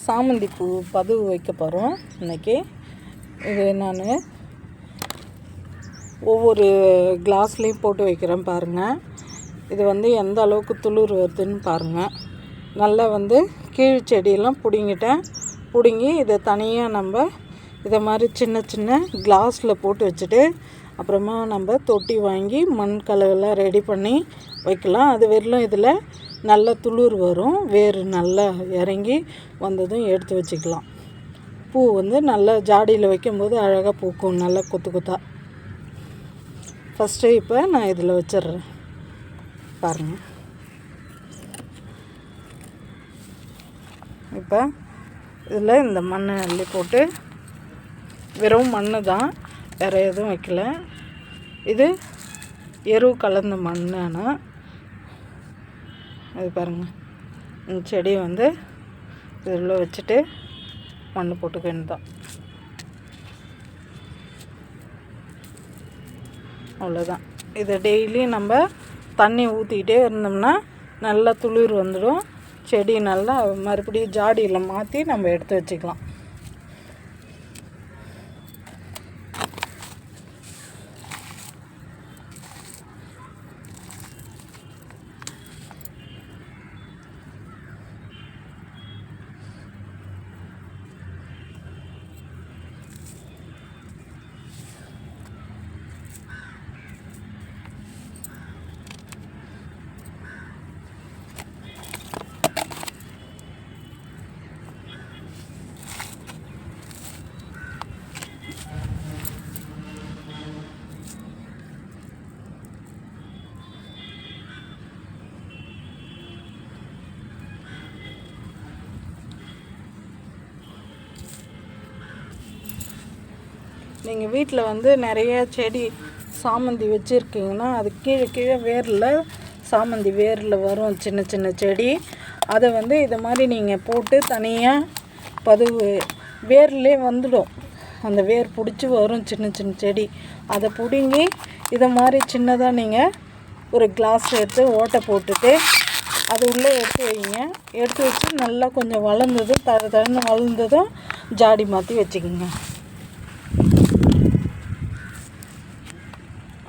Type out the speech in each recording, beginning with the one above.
சாமந்தி பூ பதுவு வைக்க போகிறோம் இன்றைக்கி. இது நான் ஒவ்வொரு கிளாஸ்லேயும் போட்டு வைக்கிறேன் பாருங்கள். இது எந்த அளவுக்கு துளிர் வருதுன்னு பாருங்கள். நல்லா கீழ் செடியெல்லாம் பிடுங்கி இதை தனியாக நம்ம இதை மாதிரி சின்ன சின்ன கிளாஸில் போட்டு வச்சுட்டு அப்புறமா நம்ம தொட்டி வாங்கி மண் கலவெல்லாம் ரெடி பண்ணி வைக்கலாம். அது வெறும் இதில் நல்ல துளிர் வரும், வேர் நல்லா இறங்கி வந்ததும் எடுத்து வச்சுக்கலாம். பூ நல்லா ஜாடியில் வைக்கும்போது அழகாக பூக்கும், நல்லா கொத்து கொத்தாக. ஃபஸ்ட்டு இப்போ நான் இதில் வச்சிட்றேன் பாருங்கள். இப்போ இதில் இந்த மண்ணை அள்ளி போட்டு, வெறும் மண் தான், வேறு எதுவும் வைக்கல. இது எரு கலந்த மண். ஆனால் அது பாருங்கள், இந்த செடியை இதில் வச்சுட்டு மண் போட்டுக்க வேண்டியதான். அவ்வளோதான். இதை டெய்லி நம்ம தண்ணி ஊற்றிக்கிட்டே இருந்தோம்னா நல்லா துளிர் வந்துடும். செடி நல்லா மறுபடியும் ஜாடியில் மாற்றி நம்ம எடுத்து வச்சுக்கலாம். நீங்கள் வீட்டில் நிறைய செடி சாமந்தி வச்சுருக்கீங்கன்னா அது கீழே வேரில் சாமந்தி வேரில் வரும் சின்ன சின்ன செடி. அதை இதை மாதிரி நீங்கள் போட்டு தனியாக பதுவு வேர்லேயே வந்துடும். அந்த வேர் பிடிச்சி வரும் சின்ன சின்ன செடி. அதை பிடுங்கி இதை மாதிரி சின்னதாக நீங்கள் ஒரு கிளாஸ் எடுத்து ஓட்டை போட்டுட்டு அது உள்ளே எடுத்து வைங்க. எடுத்து வச்சு நல்லா கொஞ்சம் வளர்ந்ததும் தழுன்னு வளர்ந்ததும் ஜாடி மாற்றி வச்சுக்கோங்க.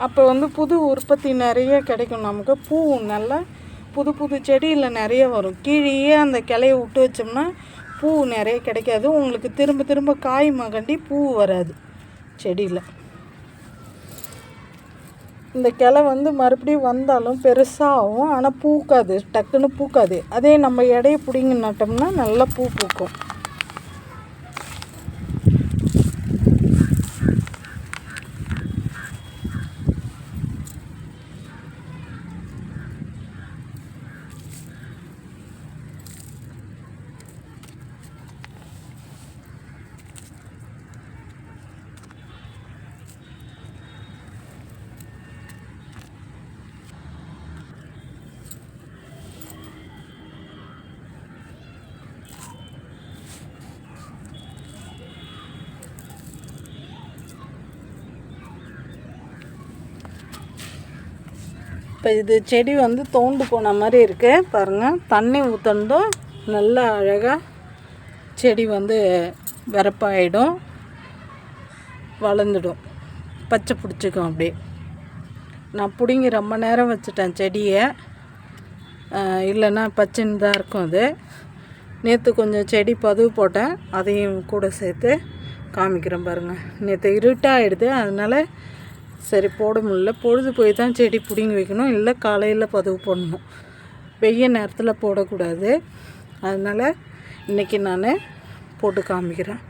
அப்போ புது உற்பத்தி நிறைய கிடைக்கும் நமக்கு. பூ நல்லா புது செடியில் நிறைய வரும். கீழே அந்த கிளையை விட்டு வச்சோம்னா பூ நிறைய கிடைக்காது. உங்களுக்கு திரும்ப காய் மகண்டி பூ வராது செடியில். இந்த கிளை மறுபடியும் வந்தாலும் பெருசாகும், ஆனால் பூக்காது, டக்குன்னு பூக்காது. அதே நம்ம எடையை பிடிங்கி நட்டோம்னா நல்லா பூ பூக்கும். இப்போ இது செடி தோண்டு போன மாதிரி இருக்குது பாருங்கள். தண்ணி ஊற்றணும் நல்லா அழகாக செடி வரப்பாயிடும், வளர்ந்துடும், பச்சை பிடிச்சிக்கும். அப்படியே நான் பிடுங்கி ரொம்ப நேரம் வச்சுட்டேன் செடியை, இல்லைன்னா பச்சைன்னு தான் இருக்கும். அது நேற்று கொஞ்சம் செடி பதுவு போட்டேன், அதையும் கூட சேர்த்து காமிக்கிறேன் பாருங்கள். நேற்று இருட்டாகிடுது, அதனால் சரி போட முடியல. பொழுது போய் தான் செடி பிடுங்கி வைக்கணும், இல்லை காலையில் பதுவு போடணும். வெய்ய நேரத்தில் போடக்கூடாது. அதனால் இன்றைக்கி நான் போட்டு காமிக்கிறேன்.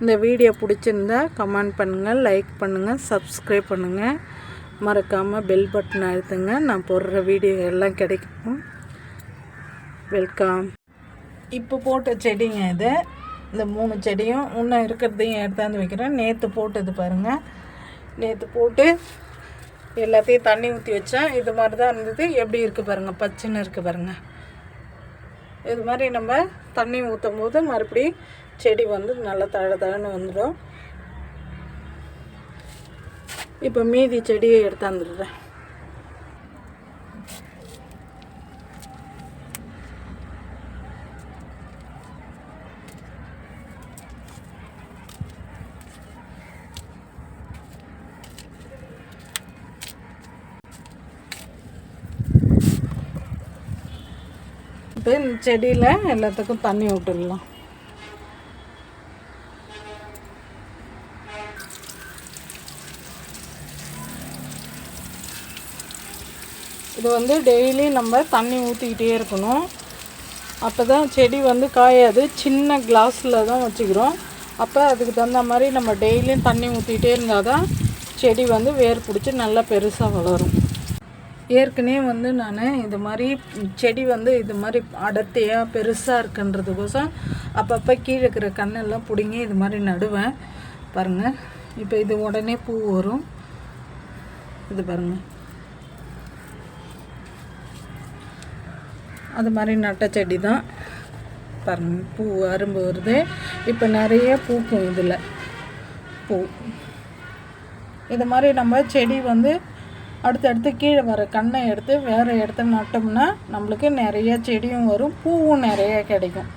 இந்த வீடியோ பிடிச்சிருந்தா கமெண்ட் பண்ணுங்கள், லைக் பண்ணுங்கள், சப்ஸ்கிரைப் பண்ணுங்கள். மறக்காமல் பெல் பட்டன் அழுத்துங்க. நான் போடுற வீடியோ எல்லாம் கிடைக்கும். வெல்கம். இப்போ போட்ட செடிங்க இது. இந்த 3 செடியும் இன்னும் இருக்கிறதையும் எடுத்தாந்து வைக்கிறேன். நேற்று போட்டது பாருங்கள். நேற்று போட்டு எல்லாத்தையும் தண்ணி ஊற்றி வச்சேன். இது மாதிரி தான் இருந்தது. எப்படி இருக்குது பாருங்கள், பச்சைன்னு இருக்குது பாருங்கள். இது மாதிரி நம்ம தண்ணி ஊற்றும் போது மறுபடியும் செடி நல்லா தழன்னு வந்துடும். இப்போ மீதி செடியை எடுத்தாந்துடுறேன். இப்போ இந்த செடியில் எல்லாத்துக்கும் தண்ணி விட்டுடலாம். இது வந்து டெய்லி நம்ம தண்ணி ஊற்றிக்கிட்டே இருக்கணும். அப்போ தான் செடி வந்து காயாது. சின்ன கிளாஸில் தான் வச்சுக்கிறோம். அப்போ அதுக்கு தகுந்த மாதிரி நம்ம டெய்லியும் தண்ணி ஊற்றிக்கிட்டே இருந்தால் தான் செடி வந்து வேர் பிடிச்சி நல்லா பெருசாக வளரும். ஏற்கனவே வந்து நான் இது மாதிரி செடி வந்து இது மாதிரி அடர்த்தியாக பெருசாக இருக்குன்றதுக்கோசம் அப்பப்போ கீழே இருக்கிற கண்ணெல்லாம் பிடுங்கி இது மாதிரி நடுவேன். பாருங்கள், இப்போ இது உடனே பூ வரும். இது பாருங்கள், அது மாதிரி நட்ட செடி தான். பாருங்கள், பூ அரும்பு வருது. இப்போ நிறைய பூக்கும் இதில் பூ. இது மாதிரி நம்ம செடி வந்து அடுத்தடுத்து கீழே வர கண்ணை எடுத்து வேறு இடத்துல நட்டோம்னா நம்மளுக்கு நிறைய செடியும் வரும், பூவும் நிறைய கிடைக்கும்.